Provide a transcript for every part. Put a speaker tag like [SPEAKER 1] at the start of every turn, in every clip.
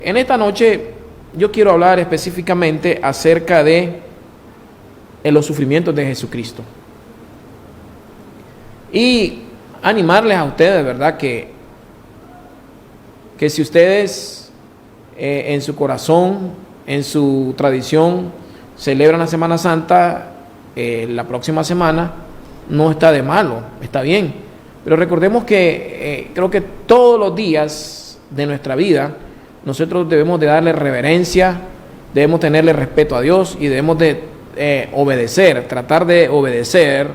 [SPEAKER 1] En esta noche yo quiero hablar específicamente acerca de los sufrimientos de Jesucristo. Y animarles a ustedes, ¿verdad? Que si ustedes en su corazón, en su tradición, celebran la Semana Santa la próxima semana, no está de malo, está bien. Pero recordemos que creo que todos los días de nuestra vida nosotros debemos de darle reverencia, debemos tenerle respeto a Dios y debemos de obedecer, tratar de obedecer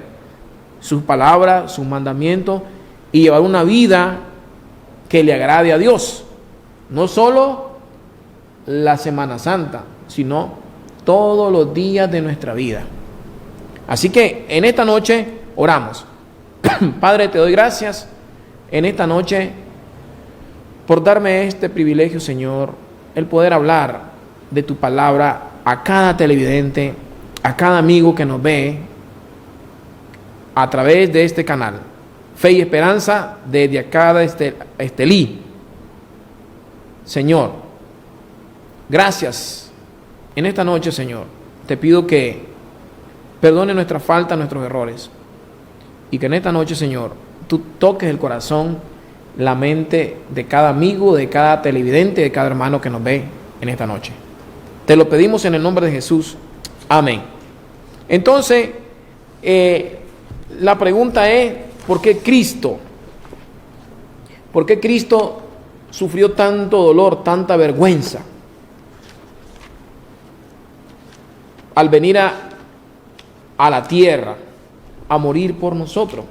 [SPEAKER 1] sus palabras, sus mandamientos y llevar una vida que le agrade a Dios. No solo la Semana Santa, sino todos los días de nuestra vida. Así que en esta noche oramos. Padre, te doy gracias en esta noche por darme este privilegio, Señor, el poder hablar de tu palabra a cada televidente, a cada amigo que nos ve a través de este canal. Fe y Esperanza desde acá de Estelí. Señor, gracias. En esta noche, Señor, te pido que perdone nuestras faltas, nuestros errores. Y que en esta noche, Señor, tú toques el corazón, la mente de cada amigo, de cada televidente, de cada hermano que nos ve en esta noche. Te lo pedimos en el nombre de Jesús. Amén. Entonces, la pregunta es, ¿por qué Cristo? ¿Por qué Cristo sufrió tanto dolor, tanta vergüenza al venir a la tierra a morir por nosotros?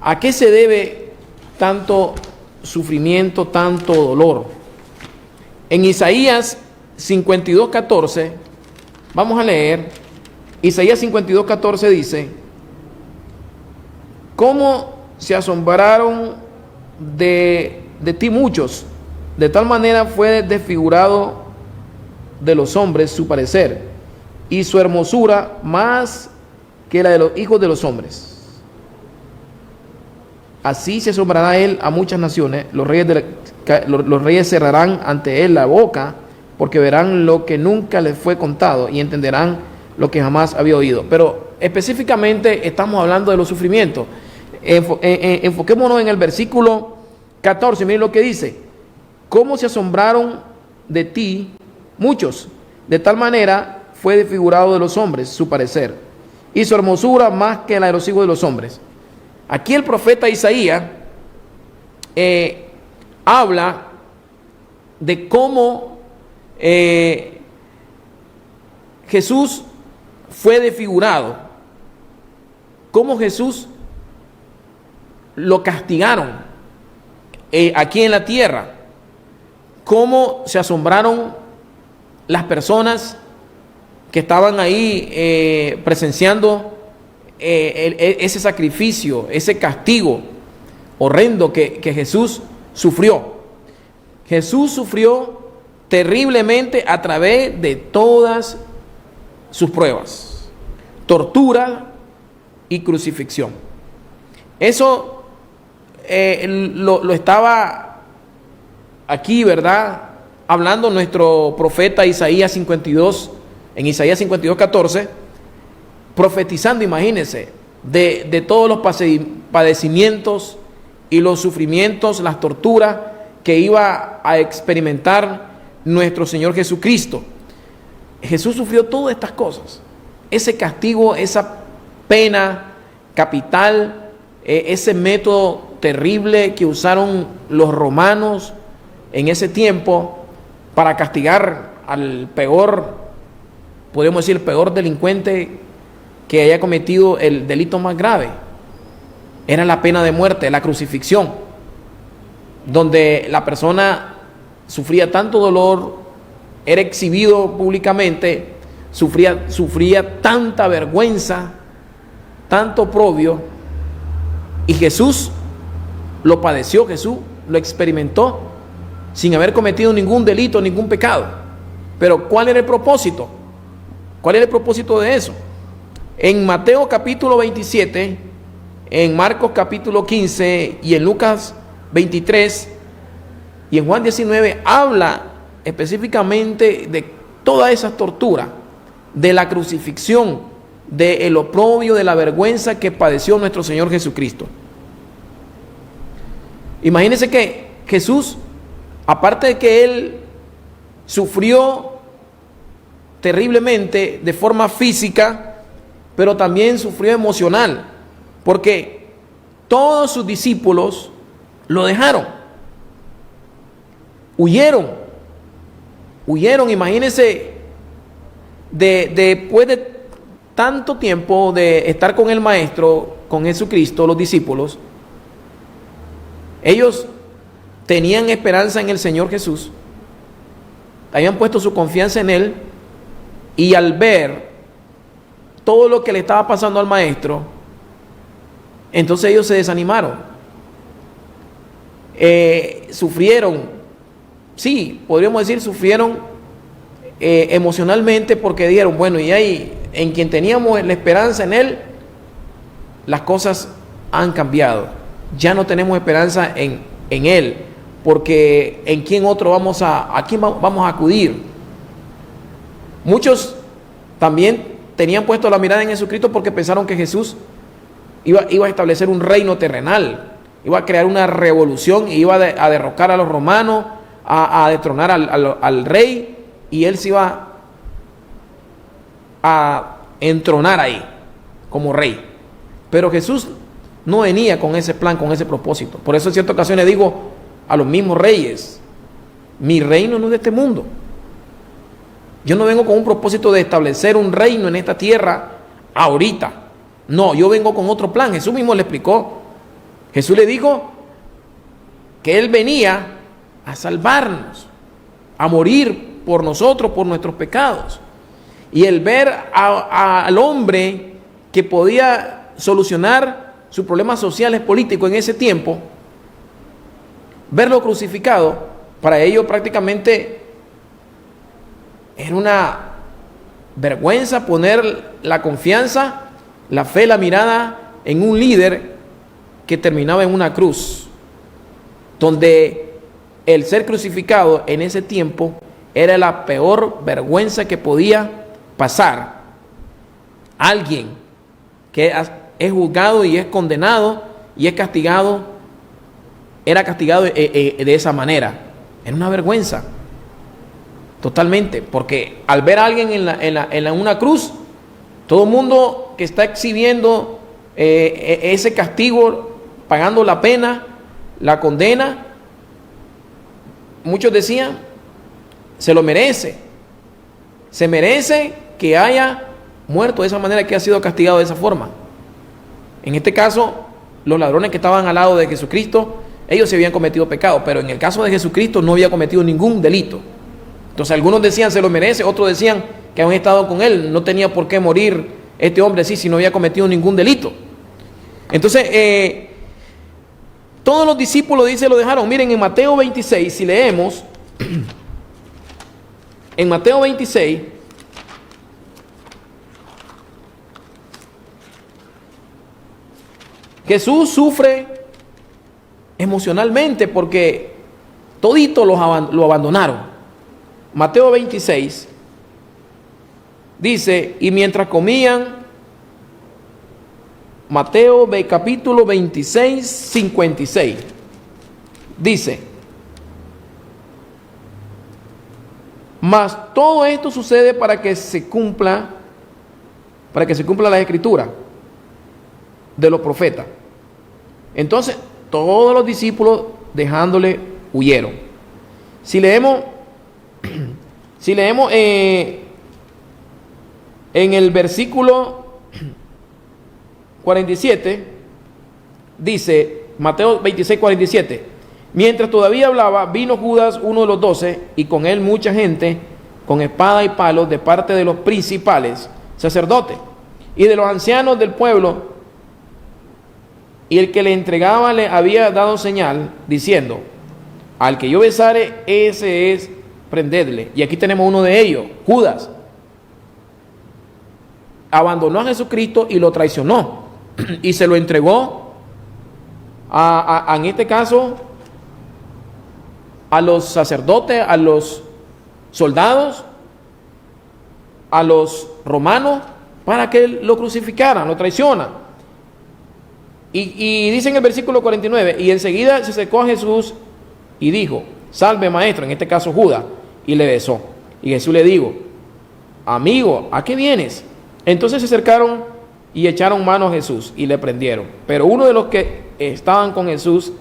[SPEAKER 1] ¿A qué se debe tanto sufrimiento, tanto dolor? En Isaías 52:14, vamos a leer. Isaías 52:14 dice: ¿cómo se asombraron de ti muchos? De tal manera fue desfigurado de los hombres su parecer, y su hermosura más que la de los hijos de los hombres. Así se asombrará él a muchas naciones, los reyes cerrarán ante él la boca, porque verán lo que nunca les fue contado y entenderán lo que jamás había oído. Pero específicamente estamos hablando de los sufrimientos. Enfoquémonos en el versículo 14, miren lo que dice: ¿cómo se asombraron de ti muchos? De tal manera fue desfigurado de los hombres su parecer, y su hermosura más que la de los hijos de los hombres. Aquí el profeta Isaías habla de cómo Jesús fue desfigurado, cómo Jesús lo castigaron aquí en la tierra, cómo se asombraron las personas que estaban ahí presenciando ese sacrificio, ese castigo horrendo que Jesús sufrió. Jesús sufrió terriblemente a través de todas sus pruebas, tortura y crucifixión. Eso lo estaba aquí, ¿verdad?, hablando nuestro profeta Isaías 52, en Isaías 52:14, profetizando, imagínense, de todos los padecimientos y los sufrimientos, las torturas que iba a experimentar nuestro Señor Jesucristo. Jesús sufrió todas estas cosas, ese castigo, esa pena capital, ese método terrible que usaron los romanos en ese tiempo para castigar al peor, podemos decir, el peor delincuente que haya cometido el delito más grave. Era la pena de muerte, la crucifixión, donde la persona sufría tanto dolor, era exhibido públicamente, sufría tanta vergüenza, tanto oprobio, y Jesús lo padeció, Jesús lo experimentó sin haber cometido ningún delito, ningún pecado. Pero ¿cuál era el propósito? ¿Cuál era el propósito de eso? En Mateo capítulo 27, en Marcos capítulo 15 y en Lucas 23, Y en Juan 19 habla específicamente de todas esas torturas, de la crucifixión, del oprobio, de la vergüenza que padeció nuestro Señor Jesucristo. Imagínense que Jesús, aparte de que Él sufrió terriblemente de forma física, pero también sufrió emocional, porque todos sus discípulos lo dejaron, huyeron, imagínense, después de tanto tiempo de estar con el Maestro, con Jesucristo, los discípulos, ellos tenían esperanza en el Señor Jesús, habían puesto su confianza en Él, y al ver todo lo que le estaba pasando al Maestro, entonces ellos se desanimaron, sufrieron, sí, podríamos decir, sufrieron emocionalmente, porque dijeron, bueno, y ahí, en quien teníamos la esperanza en Él, las cosas han cambiado, ya no tenemos esperanza en Él, porque ¿en quién otro vamos a quién vamos a acudir? Muchos también tenían puesto la mirada en Jesucristo porque pensaron que Jesús iba a establecer un reino terrenal, iba a crear una revolución, iba a derrocar a los romanos, a destronar al rey, y Él se iba a entronar ahí como rey. Pero Jesús no venía con ese plan, con ese propósito. Por eso en ciertas ocasiones digo a los mismos reyes, mi reino no es de este mundo. Yo no vengo con un propósito de establecer un reino en esta tierra ahorita. No, yo vengo con otro plan. Jesús mismo le explicó. Jesús le dijo que Él venía a salvarnos, a morir por nosotros, por nuestros pecados. Y el ver al hombre que podía solucionar sus problemas sociales, políticos en ese tiempo, verlo crucificado, para ellos prácticamente era una vergüenza poner la confianza, la fe, la mirada en un líder que terminaba en una cruz, donde el ser crucificado en ese tiempo era la peor vergüenza que podía pasar. Alguien que es juzgado y es condenado y es castigado, era castigado de esa manera. Era una vergüenza. Totalmente, porque al ver a alguien en una cruz, todo el mundo que está exhibiendo ese castigo, pagando la pena, la condena, muchos decían, se lo merece, se merece que haya muerto de esa manera, que ha sido castigado de esa forma. En este caso, los ladrones que estaban al lado de Jesucristo, ellos se habían cometido pecado, pero en el caso de Jesucristo no había cometido ningún delito. Entonces algunos decían se lo merece, otros decían que habían estado con Él, no tenía por qué morir este hombre así si no había cometido ningún delito. Entonces todos los discípulos, dice, lo dejaron. Miren, en Mateo 26, si leemos, en Mateo 26, Jesús sufre emocionalmente porque toditos lo abandonaron. Mateo 26 dice, y mientras comían, Mateo capítulo 26, 56, dice, mas todo esto sucede para que se cumpla la escritura de los profetas. Entonces, todos los discípulos dejándole huyeron. Si leemos en el versículo 47, dice, Mateo 26, 47, mientras todavía hablaba, vino Judas, uno de los 12, y con él mucha gente, con espada y palos, de parte de los principales sacerdotes y de los ancianos del pueblo, y el que le entregaba le había dado señal, diciendo, al que yo besare, ese es, prendedle. Y aquí tenemos uno de ellos, Judas. Abandonó a Jesucristo y lo traicionó y se lo entregó en este caso a los sacerdotes, a los soldados, a los romanos, para que lo crucificaran, lo traicionan. Y dice en el versículo 49, y enseguida se acercó a Jesús y dijo: salve, maestro, en este caso Judas, y le besó. Y Jesús le dijo: amigo, ¿a qué vienes? Entonces se acercaron y echaron mano a Jesús y le prendieron. Pero uno de los que estaban con Jesús,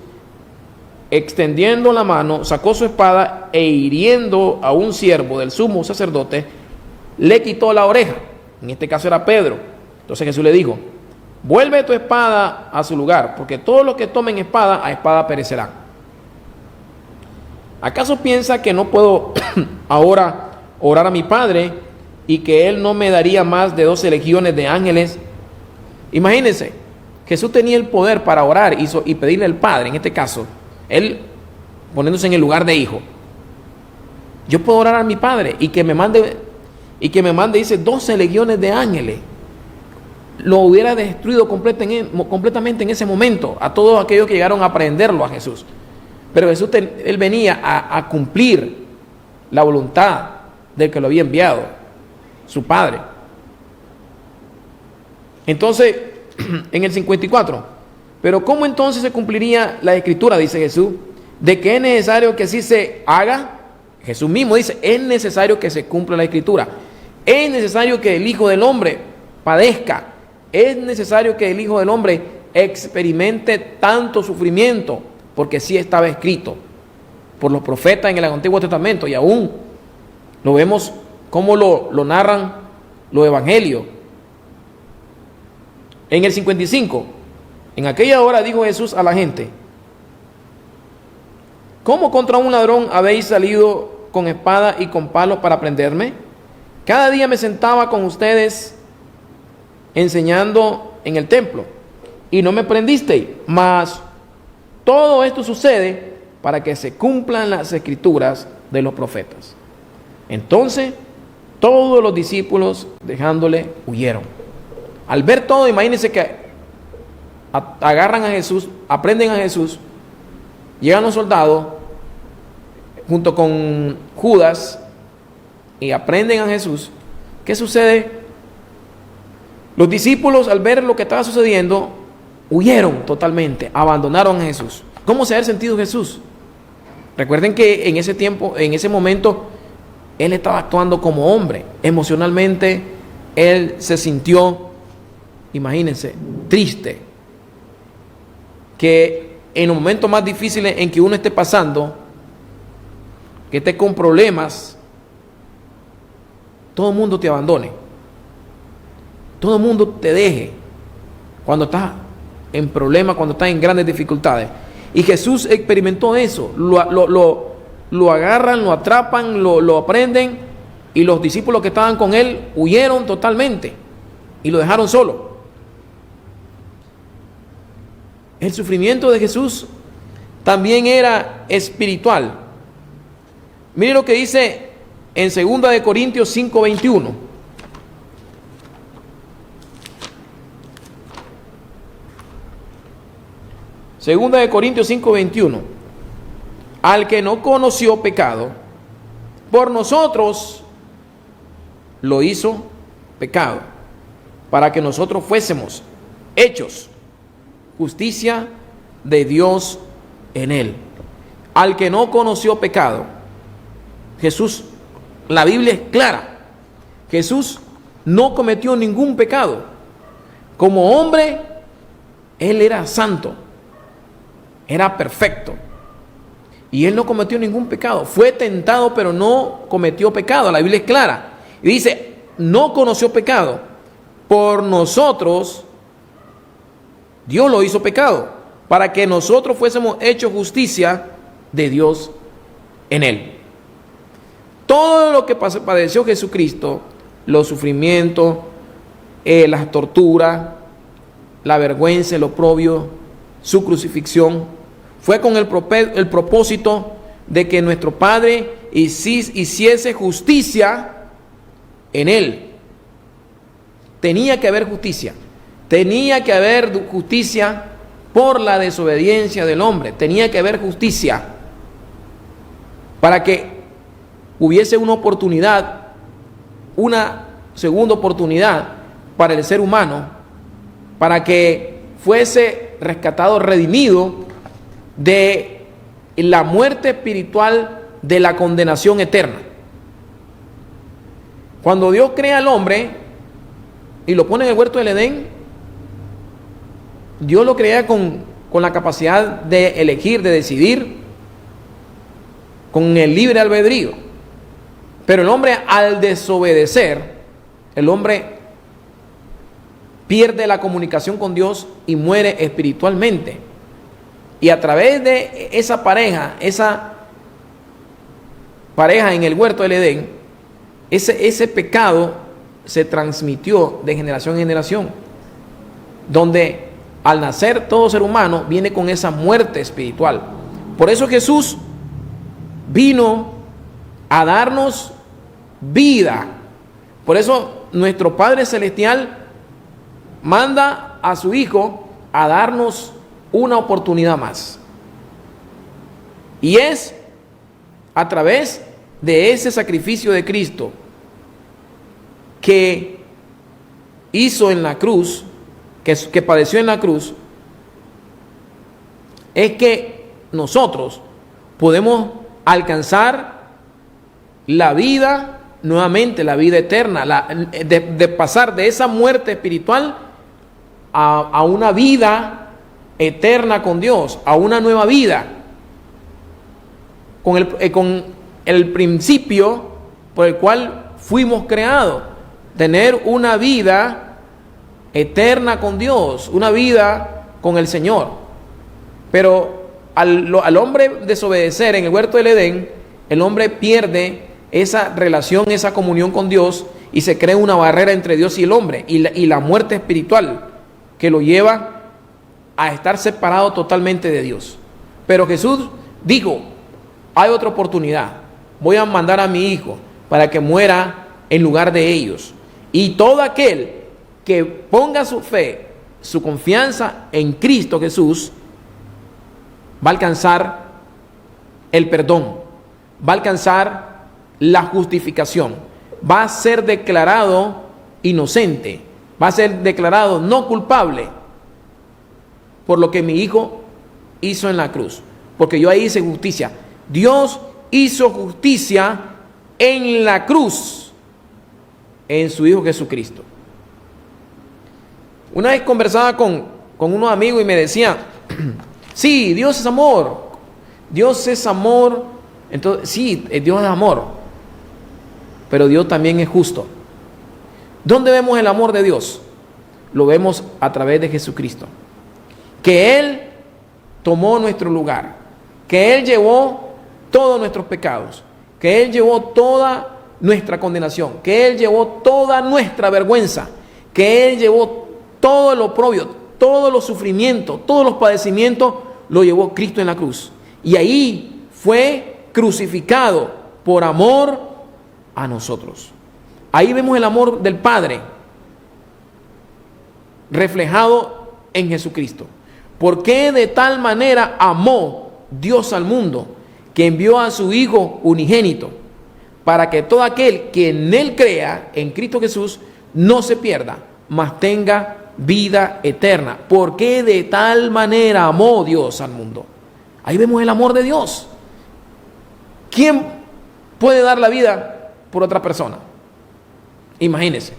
[SPEAKER 1] extendiendo la mano, sacó su espada e hiriendo a un siervo del sumo sacerdote, le quitó la oreja. En este caso era Pedro. Entonces Jesús le dijo: vuelve tu espada a su lugar, porque todos los que tomen espada, a espada perecerán. ¿Acaso piensa que no puedo ahora orar a mi Padre y que Él no me daría más de 12 legiones de ángeles? Imagínense, Jesús tenía el poder para orar y pedirle al Padre, en este caso, Él poniéndose en el lugar de hijo. Yo puedo orar a mi Padre y que me mande, dice, 12 legiones de ángeles. Lo hubiera destruido completamente en ese momento a todos aquellos que llegaron a prenderlo a Jesús. Pero Jesús, Él venía a cumplir la voluntad del que lo había enviado, su Padre. Entonces, en el 54, pero ¿cómo entonces se cumpliría la Escritura? Dice Jesús, de que es necesario que así se haga. Jesús mismo dice: es necesario que se cumpla la Escritura. Es necesario que el Hijo del Hombre padezca. Es necesario que el Hijo del Hombre experimente tanto sufrimiento, porque sí estaba escrito por los profetas en el Antiguo Testamento, y aún lo vemos como lo narran los evangelios. En el 55, en aquella hora dijo Jesús a la gente: ¿cómo contra un ladrón habéis salido con espada y con palos para prenderme? Cada día me sentaba con ustedes enseñando en el templo, y no me prendisteis, mas todo esto sucede para que se cumplan las escrituras de los profetas. Entonces todos los discípulos, dejándole, huyeron. Al ver todo, imagínense que agarran a Jesús, aprenden a Jesús, llegan los soldados junto con Judas y aprenden a Jesús. ¿Qué sucede? Los discípulos, al ver lo que estaba sucediendo, huyeron totalmente, abandonaron a Jesús. ¿Cómo se ha sentido Jesús? Recuerden que en ese tiempo, en ese momento, Él estaba actuando como hombre. Emocionalmente, Él se sintió, imagínense, triste. Que en los momentos más difíciles en que uno esté pasando, que esté con problemas, todo el mundo te abandone. Todo el mundo te deje cuando estás en problemas, cuando estás en grandes dificultades. Y Jesús experimentó eso. Lo agarran, lo atrapan, lo aprenden, y los discípulos que estaban con Él huyeron totalmente y lo dejaron solo. El sufrimiento de Jesús también era espiritual. Mire lo que dice en 2 Corintios 5:21. Segunda de Corintios 5:21. Al que no conoció pecado, por nosotros lo hizo pecado, para que nosotros fuésemos hechos justicia de Dios en él. Al que no conoció pecado, Jesús, la Biblia es clara, Jesús no cometió ningún pecado. Como hombre, Él era santo, era perfecto, y Él no cometió ningún pecado. Fue tentado, pero no cometió pecado. La Biblia es clara y dice: no conoció pecado. Por nosotros Dios lo hizo pecado, para que nosotros fuésemos hechos justicia de Dios en Él. Todo lo que padeció Jesucristo, los sufrimientos, las torturas, la vergüenza, el oprobio, su crucifixión, fue con el propósito de que nuestro Padre hiciese justicia en Él. Tenía que haber justicia. Tenía que haber justicia por la desobediencia del hombre. Tenía que haber justicia. para que hubiese una oportunidad, una segunda oportunidad para el ser humano, para que fuese rescatado, redimido de la muerte espiritual, de la condenación eterna. Cuando Dios crea al hombre y lo pone en el huerto del Edén, Dios lo crea con la capacidad de elegir, de decidir, con el libre albedrío. Pero el hombre, al desobedecer, el hombre pierde la comunicación con Dios y muere espiritualmente. Y a través de esa pareja en el huerto del Edén, ese pecado se transmitió de generación en generación, donde al nacer todo ser humano viene con esa muerte espiritual. Por eso Jesús vino a darnos vida. Por eso nuestro Padre Celestial manda a su Hijo a darnos una oportunidad más. Y es a través de ese sacrificio de Cristo que hizo en la cruz, que padeció en la cruz, es que nosotros podemos alcanzar la vida nuevamente, la vida eterna, de pasar de esa muerte espiritual a una vida eterna con Dios, a una nueva vida, con el principio por el cual fuimos creados, tener una vida eterna con Dios, una vida con el Señor. Pero al hombre desobedecer en el huerto del Edén, el hombre pierde esa relación, esa comunión con Dios, y se crea una barrera entre Dios y el hombre, y la muerte espiritual que lo lleva a estar separado totalmente de Dios. Pero Jesús dijo: hay otra oportunidad, voy a mandar a mi Hijo para que muera en lugar de ellos, y todo aquel que ponga su fe, su confianza en Cristo Jesús, va a alcanzar el perdón, va a alcanzar la justificación, va a ser declarado inocente, va a ser declarado no culpable por lo que mi Hijo hizo en la cruz, porque yo ahí hice justicia. Dios hizo justicia en la cruz, en su Hijo Jesucristo. Una vez conversaba con unos amigos y me decían: sí, Dios es amor, Dios es amor. Entonces, sí, Dios es amor, pero Dios también es justo. ¿Dónde vemos el amor de Dios? Lo vemos a través de Jesucristo, que Él tomó nuestro lugar, que Él llevó todos nuestros pecados, que Él llevó toda nuestra condenación, que Él llevó toda nuestra vergüenza, que Él llevó todo lo oprobio, todos los sufrimientos, todos los padecimientos, lo llevó Cristo en la cruz. Y ahí fue crucificado por amor a nosotros. Ahí vemos el amor del Padre reflejado en Jesucristo. Porque de tal manera amó Dios al mundo, que envió a su Hijo unigénito, para que todo aquel que en Él crea, en Cristo Jesús, no se pierda, mas tenga vida eterna. Porque de tal manera amó Dios al mundo. Ahí vemos el amor de Dios. ¿Quién puede dar la vida por otra persona? Imagínense.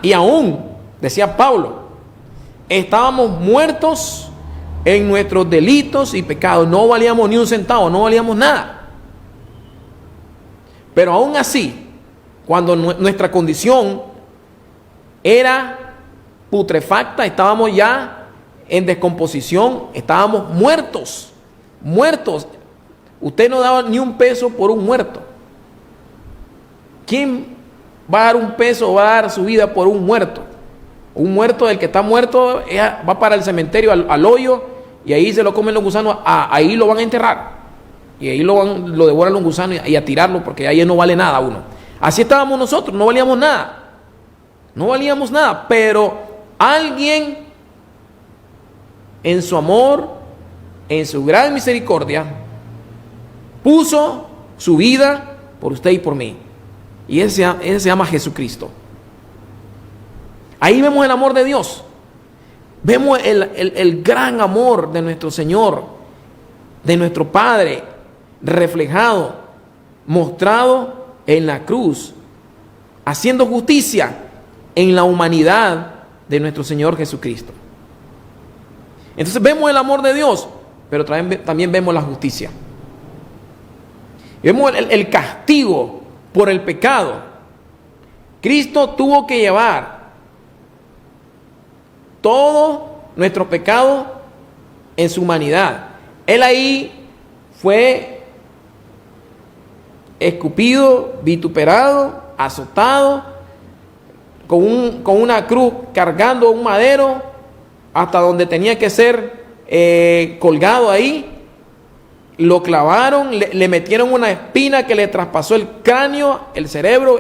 [SPEAKER 1] Y aún, decía Pablo, estábamos muertos en nuestros delitos y pecados. No valíamos ni un centavo, no valíamos nada. Pero aún así, cuando nuestra condición era putrefacta, estábamos ya en descomposición, estábamos muertos. Usted no daba ni un peso por un muerto. ¿Quién va a dar un peso o va a dar su vida por un muerto? Un muerto, el que está muerto, va para el cementerio, al hoyo, y ahí se lo comen los gusanos, ahí lo van a enterrar. Y ahí lo devoran los gusanos y a tirarlo, porque ahí no vale nada uno. Así estábamos nosotros, no valíamos nada. No valíamos nada, pero alguien en su amor, en su gran misericordia, puso su vida por usted y por mí. Y ese se llama Jesucristo. Ahí vemos el amor de Dios. Vemos el gran amor de nuestro Señor, de nuestro Padre, reflejado, mostrado en la cruz, haciendo justicia en la humanidad de nuestro Señor Jesucristo. Entonces vemos el amor de Dios, pero también vemos la justicia. Vemos el castigo por el pecado. Cristo tuvo que llevar todo nuestro pecado en su humanidad. Él ahí fue escupido, vituperado, azotado, con una cruz, cargando un madero hasta donde tenía que ser colgado ahí. Lo clavaron, le metieron una espina que le traspasó el cráneo, el cerebro,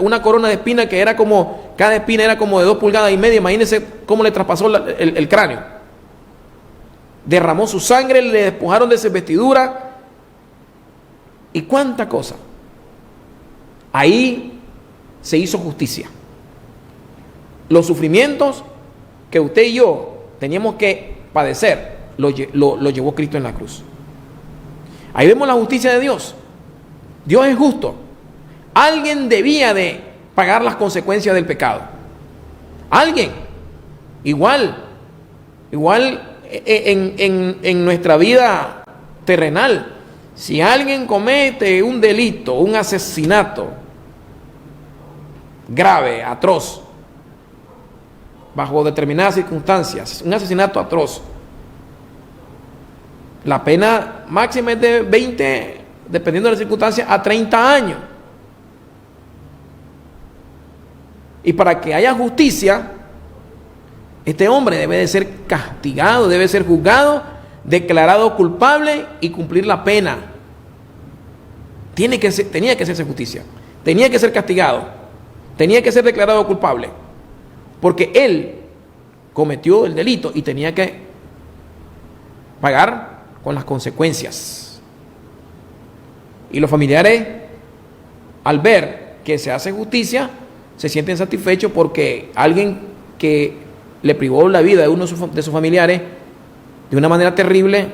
[SPEAKER 1] una corona de espina que era como, cada espina era como de 2,5 pulgadas. Imagínense cómo le traspasó el cráneo. Derramó su sangre, le despojaron de su vestidura y cuánta cosa. Ahí se hizo justicia. Los sufrimientos que usted y yo teníamos que padecer, lo llevó Cristo en la cruz. Ahí vemos la justicia de Dios. Dios es justo. Alguien debía de pagar las consecuencias del pecado. Alguien. Igual en nuestra vida terrenal. Si alguien comete un delito, un asesinato grave, atroz, bajo determinadas circunstancias, un asesinato atroz, la pena máxima es de 20, dependiendo de las circunstancias, a 30 años. Y para que haya justicia, este hombre debe de ser castigado, debe ser juzgado, declarado culpable y cumplir la pena. Tenía que hacerse justicia, tenía que ser castigado, tenía que ser declarado culpable, porque él cometió el delito y tenía que pagar con las consecuencias. Y los familiares, al ver que se hace justicia, se sienten satisfechos porque alguien que le privó la vida de uno de sus familiares de una manera terrible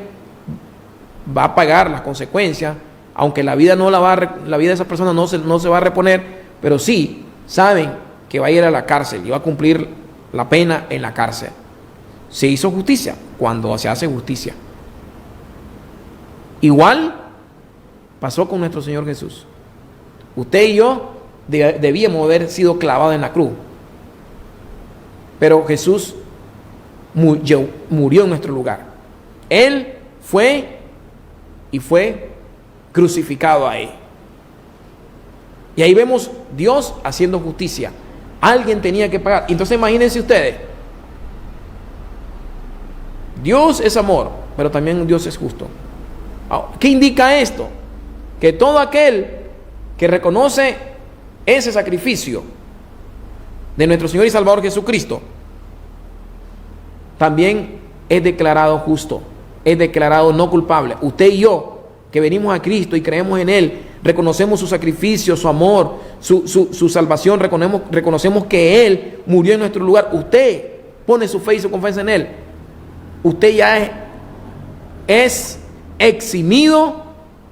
[SPEAKER 1] va a pagar las consecuencias, aunque la vida de esa persona no se va a reponer, pero sí saben que va a ir a la cárcel y va a cumplir la pena en la cárcel. Se hizo justicia cuando se hace justicia. Igual pasó con nuestro Señor Jesús. Usted y yo debíamos haber sido clavados en la cruz, pero Jesús murió en nuestro lugar. Él fue crucificado ahí. Y ahí vemos Dios haciendo justicia. Alguien tenía que pagar. Entonces imagínense ustedes, Dios es amor, pero también Dios es justo. ¿Qué indica esto? Que todo aquel que reconoce ese sacrificio de nuestro Señor y Salvador Jesucristo también es declarado justo, es declarado no culpable. Usted y yo, que venimos a Cristo y creemos en Él, reconocemos su sacrificio, su amor, su salvación, reconocemos que Él murió en nuestro lugar. Usted pone su fe y su confianza en Él. Usted ya es eximido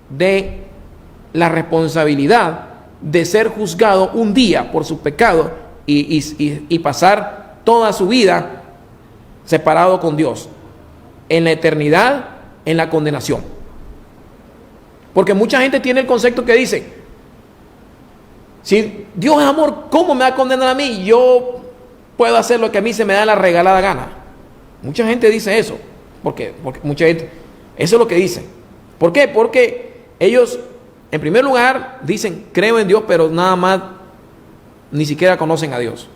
[SPEAKER 1] de la responsabilidad de ser juzgado un día por su pecado y pasar toda su vida separado con Dios, en la eternidad, en la condenación. Porque mucha gente tiene el concepto que dice, si Dios es amor, ¿cómo me va a condenar a mí? Yo puedo hacer lo que a mí se me da la regalada gana. Mucha gente dice eso, porque mucha gente, eso es lo que dicen. ¿Por qué? Porque ellos, en primer lugar, dicen, creo en Dios, pero nada más, ni siquiera conocen a Dios.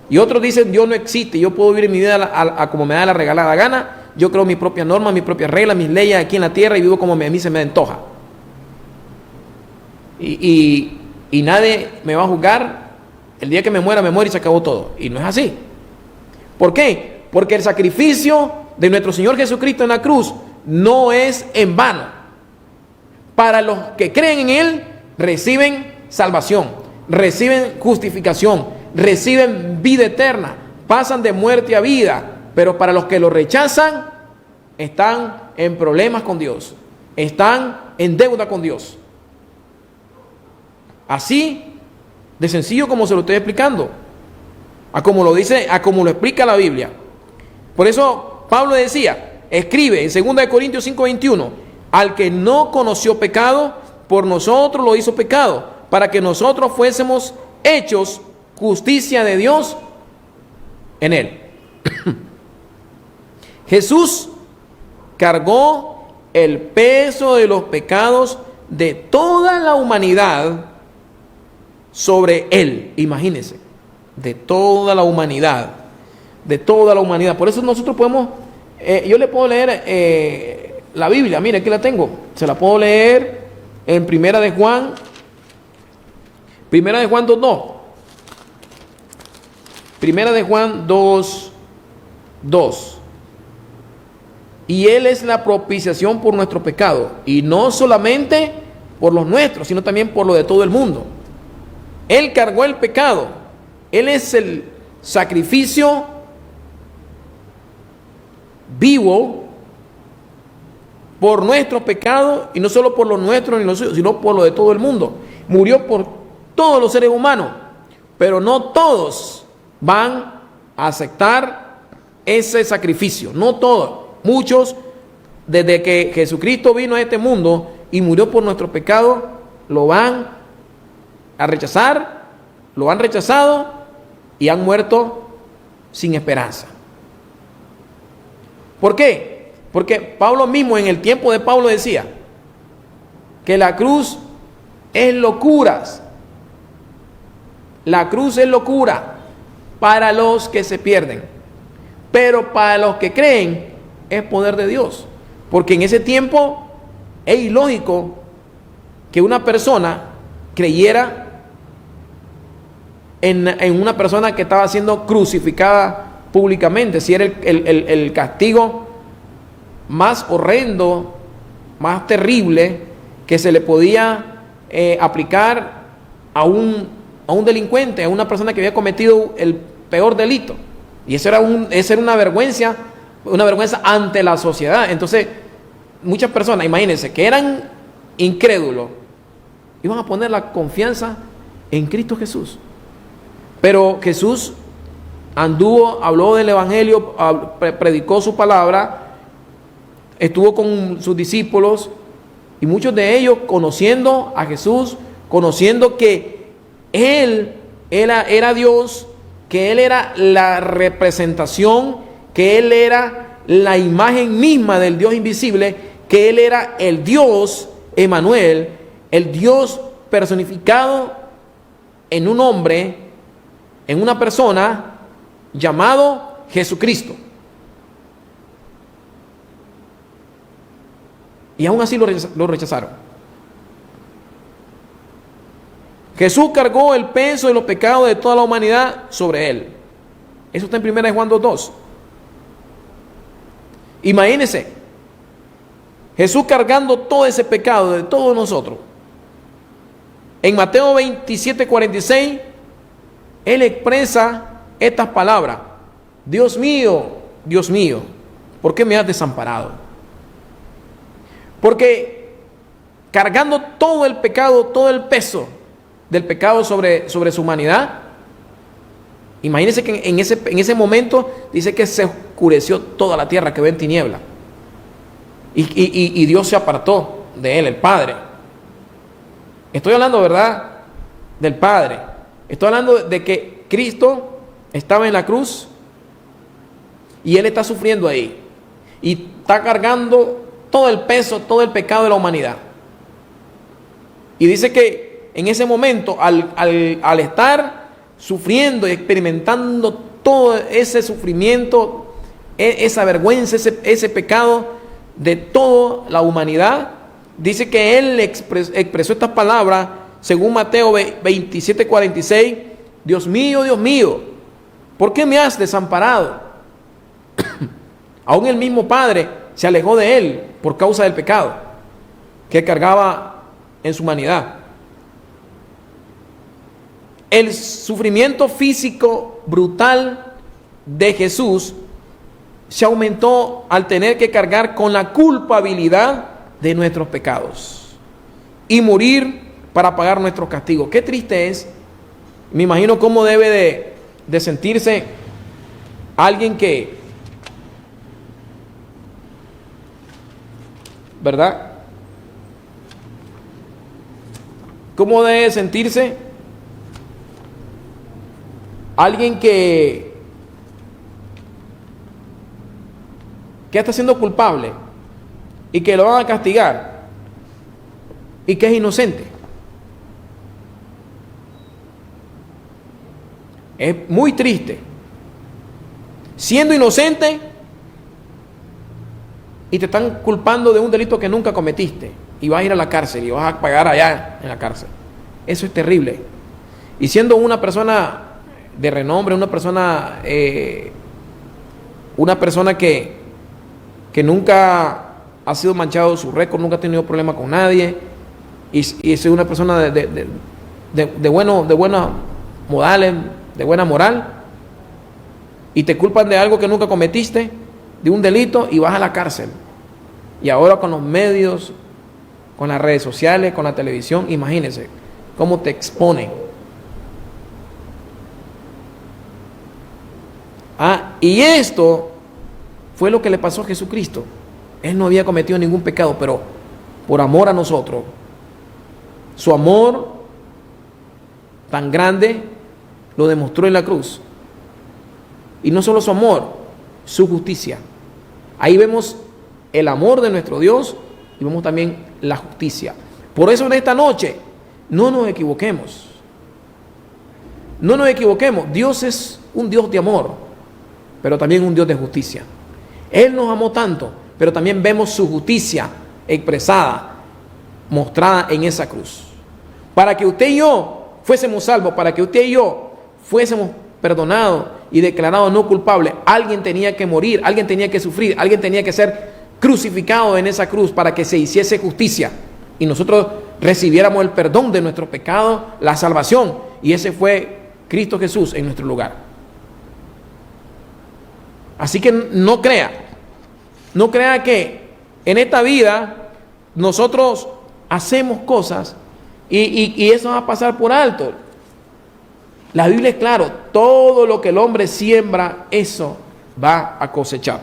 [SPEAKER 1] Y otros dicen, Dios no existe, yo puedo vivir mi vida a como me da la regalada gana, yo creo mis propias normas, mis propias reglas, mis leyes aquí en la tierra y vivo como a mí se me antoja. Y nadie me va a juzgar, el día que me muero y se acabó todo. Y no es así. ¿Por qué? Porque el sacrificio de nuestro Señor Jesucristo en la cruz no es en vano. para los que creen en Él, reciben salvación, reciben justificación, reciben vida eterna, pasan de muerte a vida. Pero para los que lo rechazan, están en problemas con Dios, están en deuda con Dios. Así de sencillo como se lo estoy explicando, a como lo dice, a como lo explica la Biblia. Por eso Pablo decía, escribe en 2 Corintios 5:21, al que no conoció pecado, por nosotros lo hizo pecado, para que nosotros fuésemos hechos justicia de Dios en él. Jesús cargó el peso de los pecados de toda la humanidad sobre él. Imagínense, de toda la humanidad, de toda la humanidad. Por eso nosotros podemos, yo le puedo leer la Biblia, mire, aquí la tengo, se la puedo leer en Primera de Juan 2:2. Primera de Juan 2:2. Y Él es la propiciación por nuestro pecado, y no solamente por los nuestros, sino también por lo de todo el mundo. Él cargó el pecado, Él es el sacrificio vivo por nuestro pecado, y no solo por los nuestros ni los suyos, sino por lo de todo el mundo. Murió por todos los seres humanos, pero no todos van a aceptar ese sacrificio, no todos. Muchos, desde que Jesucristo vino a este mundo y murió por nuestro pecado, lo van a rechazar, lo han rechazado y han muerto sin esperanza. ¿Por qué? Porque Pablo mismo, en el tiempo de Pablo, decía que la cruz es locuras. La cruz es locura para los que se pierden, pero para los que creen es poder de Dios. Porque en ese tiempo es ilógico que una persona creyera en una persona que estaba siendo crucificada públicamente. Si era el castigo más horrendo, más terrible que se le podía aplicar a un delincuente, a una persona que había cometido el peor delito. Y esa era una vergüenza ante la sociedad. Entonces, muchas personas, imagínense, que eran incrédulos, iban a poner la confianza en Cristo Jesús. Pero Jesús habló del evangelio, predicó su palabra, estuvo con sus discípulos, y muchos de ellos, conociendo a Jesús, conociendo que Él era Dios, que Él era la representación, que Él era la imagen misma del Dios invisible, que Él era el Dios Emmanuel, el Dios personificado en un hombre, en una persona llamado Jesucristo. Y aún así lo rechazaron. Jesús cargó el peso de los pecados de toda la humanidad sobre Él. Eso está en 1 Juan 2:2. Imagínense, Jesús cargando todo ese pecado de todos nosotros. En Mateo 27:46, Él expresa estas palabras: Dios mío, ¿por qué me has desamparado? Porque cargando todo el pecado, todo el peso del pecado sobre su humanidad, imagínense que en ese momento dice que se oscureció toda la tierra, quedó en tiniebla. Y Dios se apartó de Él, el Padre. Estoy hablando, ¿verdad?, del Padre. Estoy hablando de que Cristo estaba en la cruz y Él está sufriendo ahí. Y está cargando todo el peso, todo el pecado de la humanidad. Y dice que en ese momento, al estar sufriendo y experimentando todo ese sufrimiento, esa vergüenza, ese pecado de toda la humanidad, dice que Él expresó estas palabras según Mateo 27:46: Dios mío, ¿por qué me has desamparado? Aún el mismo Padre se alejó de Él por causa del pecado. que cargaba en su humanidad. El sufrimiento físico brutal de Jesús se aumentó al tener que cargar con la culpabilidad de nuestros pecados y morir para pagar nuestros castigos. Qué triste es. Me imagino cómo debe de sentirse alguien que, ¿verdad? ¿Cómo debe sentirse alguien que está siendo culpable y que lo van a castigar y que es inocente? Es muy triste. Siendo inocente y te están culpando de un delito que nunca cometiste y vas a ir a la cárcel y vas a pagar allá en la cárcel. Eso es terrible. Y siendo una persona de renombre, una persona que nunca ha sido manchado su récord, nunca ha tenido problema con nadie, y es una persona de buenos modales, de buena moral, y te culpan de algo que nunca cometiste, de un delito, y vas a la cárcel. Y ahora con los medios, con las redes sociales, con la televisión, imagínense cómo te exponen. Y esto fue lo que le pasó a Jesucristo. Él no había cometido ningún pecado, pero por amor a nosotros, su amor tan grande lo demostró en la cruz. Y no solo su amor, su justicia. Ahí vemos el amor de nuestro Dios y vemos también la justicia. Por eso en esta noche no nos equivoquemos. No nos equivoquemos. Dios es un Dios de amor, pero también un Dios de justicia. Él nos amó tanto, pero también vemos su justicia expresada, mostrada en esa cruz. Para que usted y yo fuésemos salvos, para que usted y yo fuésemos perdonados y declarados no culpables, alguien tenía que morir, alguien tenía que sufrir, alguien tenía que ser crucificado en esa cruz para que se hiciese justicia y nosotros recibiéramos el perdón de nuestros pecados, la salvación, y ese fue Cristo Jesús en nuestro lugar. Así que no crea que en esta vida nosotros hacemos cosas y eso va a pasar por alto. La Biblia es claro, todo lo que el hombre siembra, eso va a cosechar.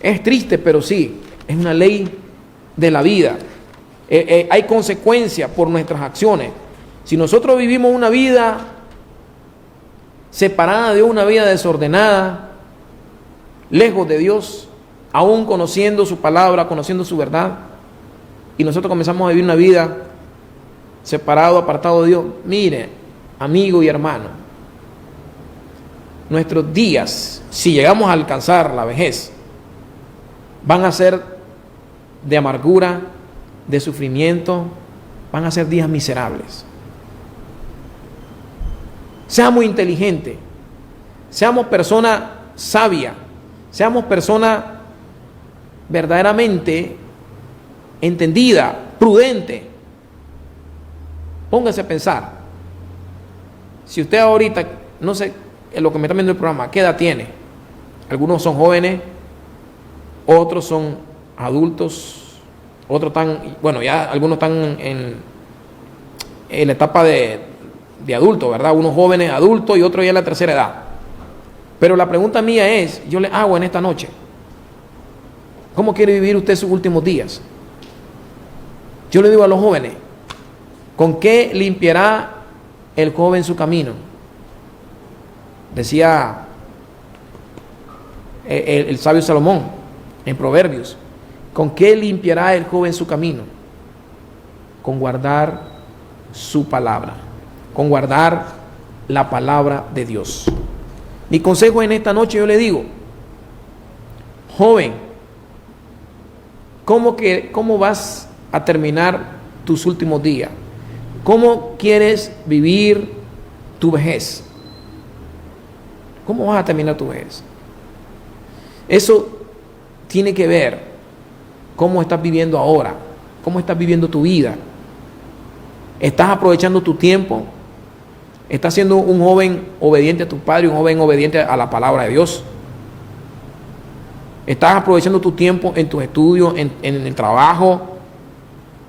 [SPEAKER 1] Es triste, pero sí, es una ley de la vida. Hay consecuencias por nuestras acciones. Si nosotros vivimos una vida separada de una vida desordenada, lejos de Dios, aún conociendo su palabra, conociendo su verdad, y nosotros comenzamos a vivir una vida separado, apartado de Dios, mire, amigo y hermano, nuestros días, si llegamos a alcanzar la vejez, van a ser de amargura, de sufrimiento, van a ser días miserables. Seamos inteligentes, seamos personas sabias, seamos personas verdaderamente entendidas, prudentes. Póngase a pensar. Si usted ahorita, no sé, en lo que me está viendo el programa, ¿qué edad tiene? Algunos son jóvenes, otros son adultos, otros están, bueno, ya algunos están en la etapa de adultos, ¿verdad? Unos jóvenes adultos y otros ya en la tercera edad. Pero la pregunta mía es, yo le hago en esta noche, ¿cómo quiere vivir usted sus últimos días? Yo le digo a los jóvenes, ¿con qué limpiará el joven su camino? Decía el sabio Salomón en Proverbios, ¿con qué limpiará el joven su camino? Con guardar su palabra, con guardar la palabra de Dios. Mi consejo en esta noche, yo le digo, joven, ¿cómo vas a terminar tus últimos días? ¿Cómo quieres vivir tu vejez? ¿Cómo vas a terminar tu vejez? Eso tiene que ver cómo estás viviendo ahora, cómo estás viviendo tu vida. ¿Estás aprovechando tu tiempo? ¿Estás siendo un joven obediente a tu padre, un joven obediente a la palabra de Dios? ¿Estás aprovechando tu tiempo en tus estudios, en el trabajo?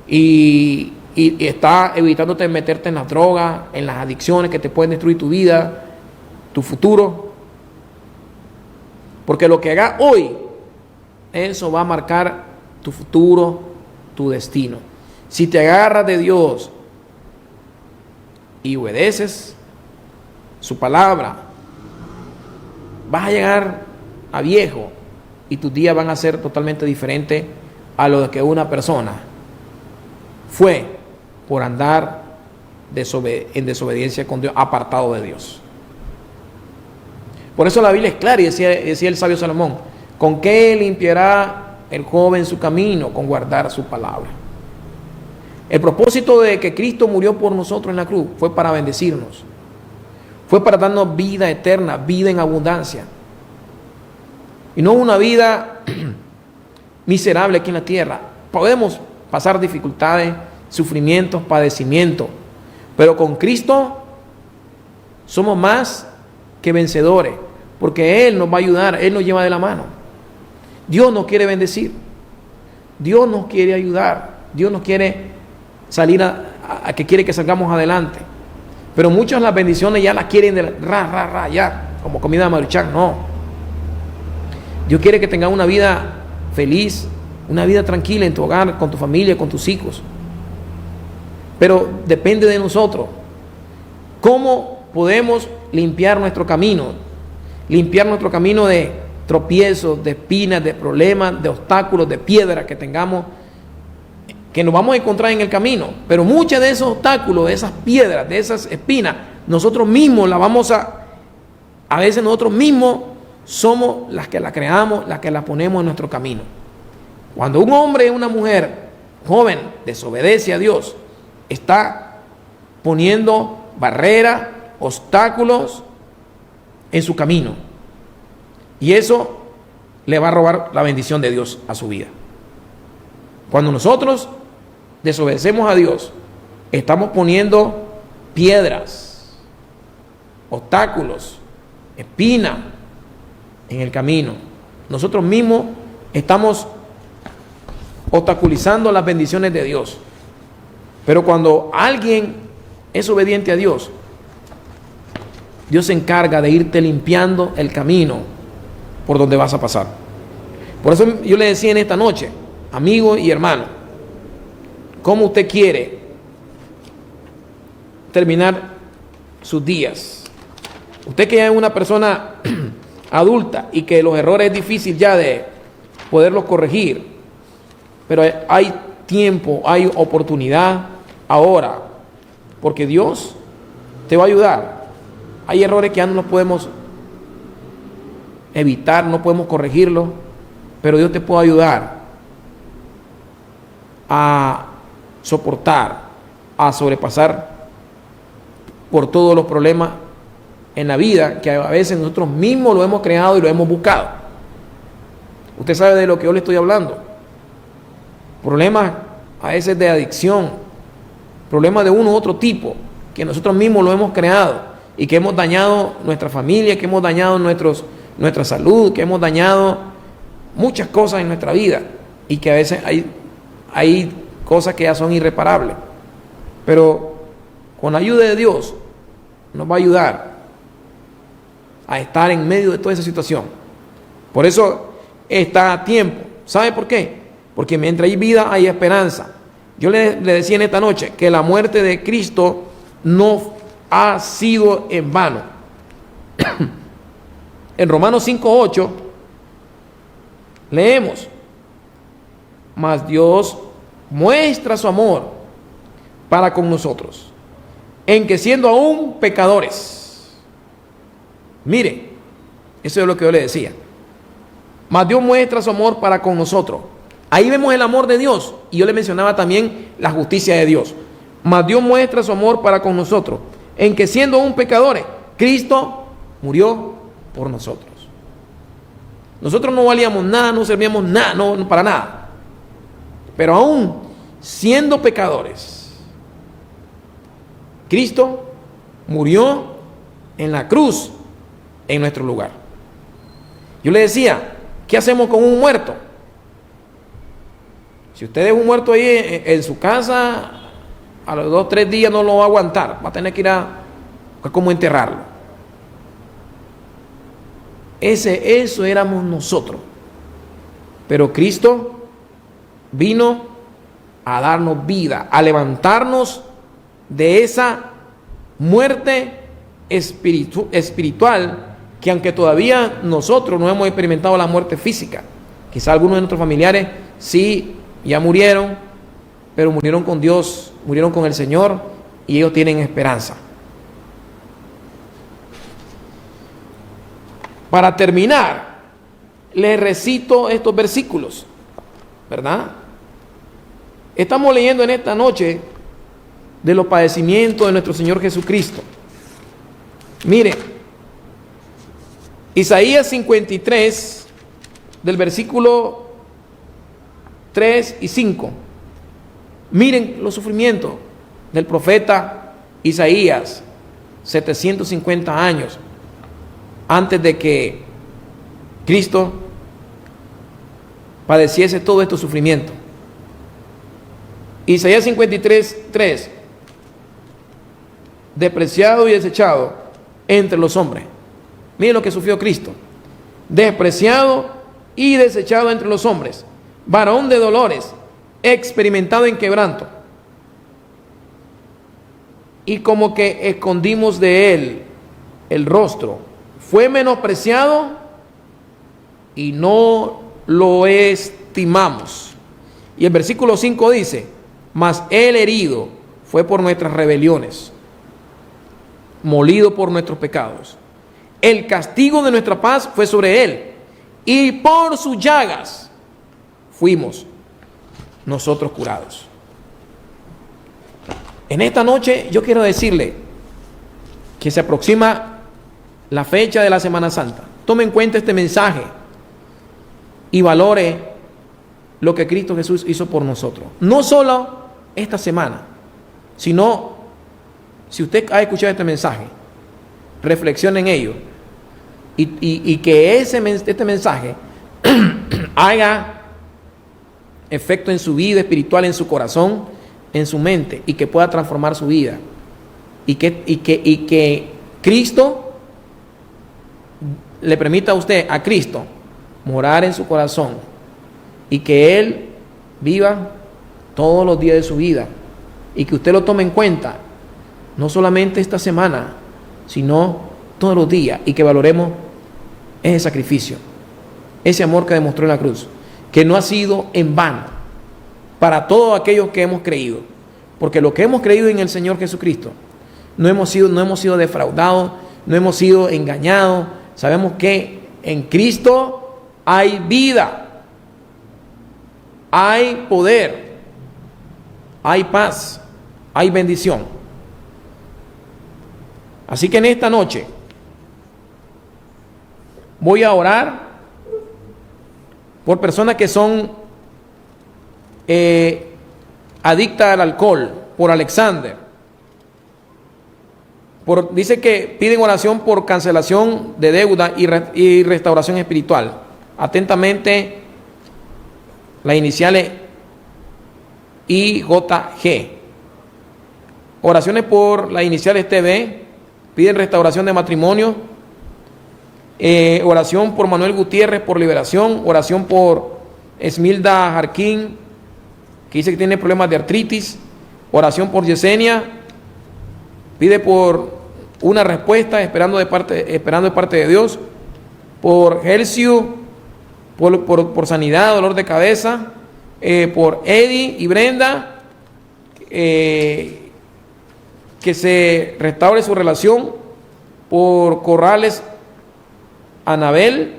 [SPEAKER 1] Y estás evitándote meterte en las drogas, en las adicciones que te pueden destruir tu vida, tu futuro. Porque lo que hagas hoy, eso va a marcar tu futuro, tu destino. Si te agarras de Dios y obedeces su palabra, vas a llegar a viejo y tus días van a ser totalmente diferentes a lo de que una persona fue por andar en desobediencia con Dios, apartado de Dios. Por eso la Biblia es clara y decía el sabio Salomón: ¿con qué limpiará el joven su camino? Con guardar su palabra. El propósito de que Cristo murió por nosotros en la cruz fue para bendecirnos, fue para darnos vida eterna, vida en abundancia, y no una vida miserable aquí en la tierra. Podemos pasar dificultades, sufrimientos, padecimientos, pero con Cristo somos más que vencedores, porque Él nos va a ayudar, Él nos lleva de la mano. Dios nos quiere bendecir, Dios nos quiere ayudar, Dios nos quiere salir a que quiere que salgamos adelante. Pero muchas las bendiciones ya las quieren de ya, como comida de Maruchan. No. Dios quiere que tengas una vida feliz, una vida tranquila en tu hogar, con tu familia, con tus hijos. Pero depende de nosotros. ¿Cómo podemos limpiar nuestro camino? Limpiar nuestro camino de tropiezos, de espinas, de problemas, de obstáculos, de piedras que tengamos, que nos vamos a encontrar en el camino. Pero muchos de esos obstáculos, de esas piedras, de esas espinas, nosotros mismos las vamos a veces nosotros mismos somos las que la creamos, las que la ponemos en nuestro camino. Cuando un hombre o una mujer joven desobedece a Dios, está poniendo barreras, obstáculos en su camino, y eso le va a robar la bendición de Dios a su vida. Cuando nosotros desobedecemos a Dios, estamos poniendo piedras, obstáculos, espinas en el camino. Nosotros mismos estamos obstaculizando las bendiciones de Dios. Pero cuando alguien es obediente a Dios, Dios se encarga de irte limpiando el camino por donde vas a pasar. Por eso yo le decía en esta noche, amigo y hermano, ¿cómo usted quiere terminar sus días? Usted que ya es una persona adulta y que los errores es difícil ya de poderlos corregir, pero hay tiempo, hay oportunidad ahora, porque Dios te va a ayudar. Hay errores que ya no los podemos evitar, no podemos corregirlos, pero Dios te puede ayudar a soportar, a sobrepasar por todos los problemas en la vida que a veces nosotros mismos lo hemos creado y lo hemos buscado. Usted sabe de lo que yo le estoy hablando. Problemas a veces de adicción, problemas de uno u otro tipo, que nosotros mismos lo hemos creado y que hemos dañado nuestra familia, que hemos dañado nuestra salud, que hemos dañado muchas cosas en nuestra vida, y que a veces hay cosas que ya son irreparables. Pero con la ayuda de Dios nos va a ayudar a estar en medio de toda esa situación. Por eso está a tiempo. ¿Sabe por qué? Porque mientras hay vida hay esperanza. Yo le decía en esta noche que la muerte de Cristo no ha sido en vano. En Romanos 5:8 leemos: mas Dios muestra su amor para con nosotros, en que siendo aún pecadores. Mire, eso es lo que yo le decía. Mas Dios muestra su amor para con nosotros. Ahí vemos el amor de Dios, y yo le mencionaba también la justicia de Dios. Mas Dios muestra su amor para con nosotros, en que siendo aún pecadores, Cristo murió por nosotros. Nosotros no valíamos nada, no servíamos nada, no para nada. Pero aún siendo pecadores, Cristo murió en la cruz en nuestro lugar. Yo le decía, ¿qué hacemos con un muerto? Si usted es un muerto ahí en su casa, a los 2 o 3 días no lo va a aguantar, va a tener que ir a cómo enterrarlo. Eso éramos nosotros. Pero Cristo vino a darnos vida, a levantarnos de esa muerte espiritual, que aunque todavía nosotros no hemos experimentado la muerte física, quizá algunos de nuestros familiares sí ya murieron, pero murieron con Dios, murieron con el Señor, y ellos tienen esperanza. Para terminar, les recito estos versículos, ¿verdad? Estamos leyendo en esta noche de los padecimientos de nuestro Señor Jesucristo. Mire, Isaías 53, del versículo 3 y 5. Miren los sufrimientos del profeta Isaías, 750 años antes de que Cristo padeciese todo este sufrimiento. Isaías 53, 3. Despreciado y desechado entre los hombres. Miren lo que sufrió Cristo. Despreciado y desechado entre los hombres, varón de dolores, experimentado en quebranto, y como que escondimos de él el rostro. Fue menospreciado y no lo estimamos. Y el versículo 5 dice: mas él herido fue por nuestras rebeliones, molido por nuestros pecados. El castigo de nuestra paz fue sobre él, y por sus llagas fuimos nosotros curados. En esta noche yo quiero decirle que se aproxima la fecha de la Semana Santa. Tome en cuenta este mensaje y valore lo que Cristo Jesús hizo por nosotros. No solo esta semana, sino, si usted ha escuchado este mensaje, reflexione en ello, y que este mensaje haga efecto en su vida espiritual, en su corazón, en su mente, y que pueda transformar su vida, y que Cristo le permita a usted, a Cristo, morar en su corazón, y que Él viva todos los días de su vida, y que usted lo tome en cuenta, no solamente esta semana, sino todos los días, y que valoremos ese sacrificio, ese amor que demostró en la cruz, que no ha sido en vano para todos aquellos que hemos creído, porque lo que hemos creído en el Señor Jesucristo, no hemos sido defraudados, no hemos sido engañados. Sabemos que en Cristo hay vida, hay poder, hay paz, hay bendición. Así que en esta noche voy a orar por personas que son adictas al alcohol, por Alexander. Dice que piden oración por cancelación de deuda y restauración espiritual. Atentamente, las iniciales IJG. Oraciones por las iniciales TB. Piden restauración de matrimonio. Oración por Manuel Gutiérrez por liberación. Oración por Esmilda Jarquín, que dice que tiene problemas de artritis. Oración por Yesenia. Pide por una respuesta, esperando de parte de Dios. Por Hercio, por sanidad, dolor de cabeza. Por Eddie y Brenda, que se restaure su relación. Por Corrales Anabel,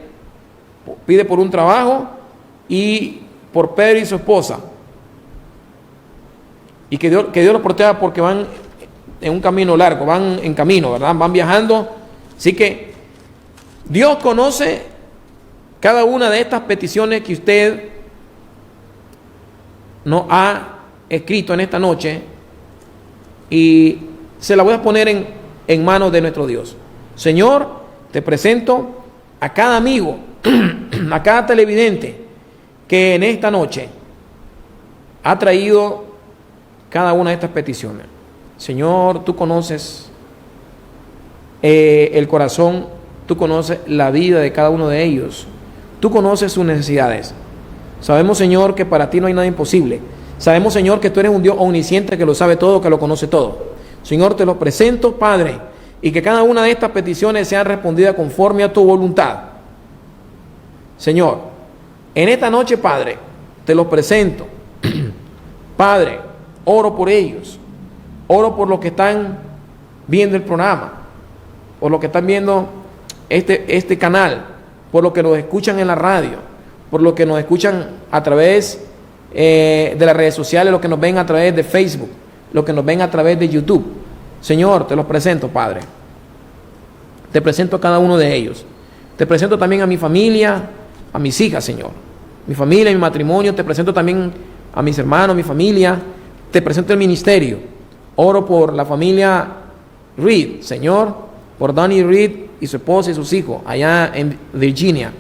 [SPEAKER 1] pide por un trabajo. Y por Pedro y su esposa. Y que Dios los proteja, porque van en un camino largo, van en camino, ¿verdad? Van viajando. Así que Dios conoce cada una de estas peticiones que usted nos ha escrito en esta noche y se la voy a poner en manos de nuestro Dios. Señor, te presento a cada amigo, a cada televidente que en esta noche ha traído cada una de estas peticiones. Señor, tú conoces el corazón, tú conoces la vida de cada uno de ellos, tú conoces sus necesidades. Sabemos, Señor, que para ti no hay nada imposible. Sabemos, Señor, que tú eres un Dios omnisciente, que lo sabe todo, que lo conoce todo. Señor, te lo presento, Padre, y que cada una de estas peticiones sean respondidas conforme a tu voluntad. Señor, en esta noche, Padre, te los presento. Padre, oro por ellos, oro por los que están viendo el programa, por los que están viendo este canal, por los que nos escuchan en la radio, por los que nos escuchan a través de las redes sociales, los que nos ven a través de Facebook, los que nos ven a través de YouTube. Señor, te los presento, Padre. Te presento a cada uno de ellos. Te presento también a mi familia, a mis hijas, Señor. Mi familia, mi matrimonio. Te presento también a mis hermanos, mi familia. Te presento el ministerio. Oro por la familia Reed, Señor, por Danny Reed y su esposa y sus hijos allá en Virginia.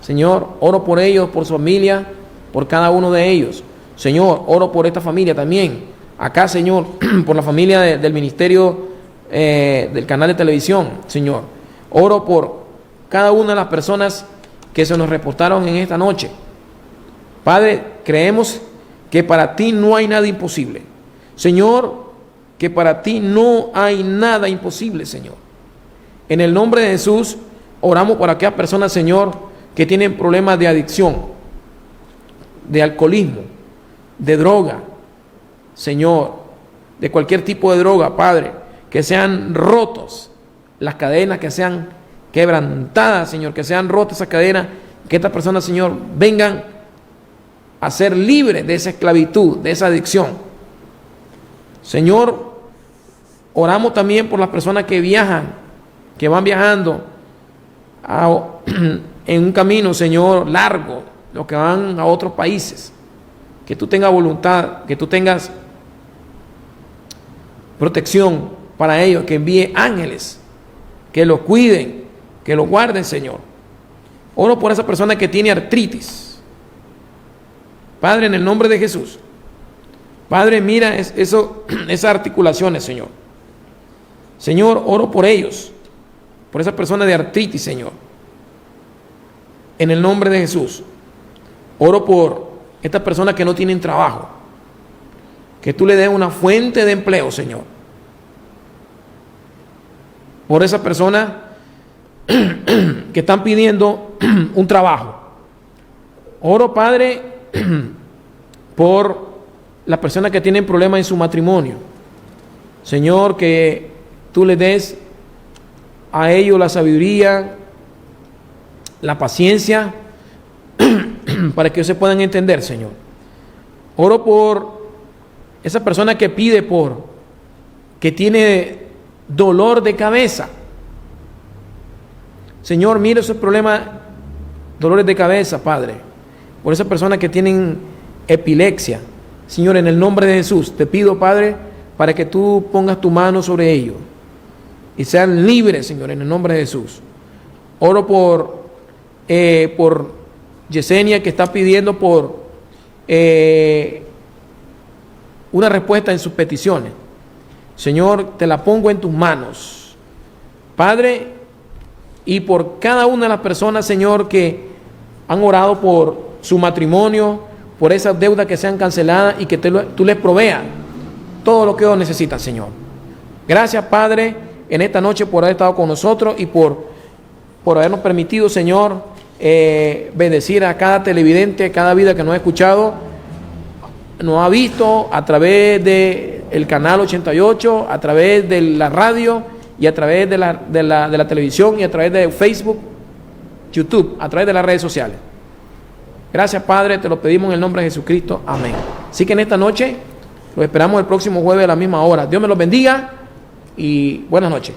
[SPEAKER 1] Señor, oro por ellos, por su familia, por cada uno de ellos. Señor, oro por esta familia también. Acá, Señor, por la familia del ministerio del canal de televisión, Señor. Oro por cada una de las personas que se nos reportaron en esta noche. Padre, creemos que para ti no hay nada imposible. Señor, que para ti no hay nada imposible, Señor. En el nombre de Jesús, oramos por aquellas personas, Señor, que tienen problemas de adicción, de alcoholismo, de droga, Señor, de cualquier tipo de droga, Padre, que sean rotos las cadenas, que sean quebrantadas, Señor, que sean rotas esas cadenas, que estas personas, Señor, vengan a ser libres de esa esclavitud, de esa adicción. Señor, oramos también por las personas que viajan, que van viajando en un camino, Señor, largo, los que van a otros países. Que tú tengas voluntad, que tú tengas protección para ellos, que envíe ángeles, que los cuiden, que los guarden, Señor. Oro por esa persona que tiene artritis. Padre, en el nombre de Jesús. Padre, mira esas articulaciones, Señor. Señor, oro por ellos, por esa persona de artritis, Señor. En el nombre de Jesús. Oro por estas personas que no tienen trabajo. Que tú le des una fuente de empleo, Señor. Por esas personas que están pidiendo un trabajo. Oro, Padre, por las personas que tienen problemas en su matrimonio. Señor, que tú le des a ellos la sabiduría, la paciencia, para que ellos se puedan entender, Señor. Oro por esa persona que pide que tiene dolor de cabeza. Señor, mira esos problemas, dolores de cabeza, Padre. Por esas personas que tienen epilepsia. Señor, en el nombre de Jesús, te pido, Padre, para que tú pongas tu mano sobre ellos y sean libres, Señor, en el nombre de Jesús. Oro por Yesenia, que está pidiendo por una respuesta en sus peticiones. Señor, te la pongo en tus manos, Padre, y por cada una de las personas, Señor, que han orado por su matrimonio, por esas deudas que sean canceladas y que tú les proveas todo lo que ellos necesitan, Señor. Gracias, Padre, en esta noche por haber estado con nosotros y por habernos permitido, Señor, bendecir a cada televidente, a cada vida que nos ha escuchado, nos ha visto a través del canal 88, a través de la radio y a través de la televisión y a través de Facebook, YouTube, a través de las redes sociales. Gracias, Padre, te lo pedimos en el nombre de Jesucristo. Amén. Así que en esta noche los esperamos el próximo jueves a la misma hora. Dios me los bendiga y buenas noches.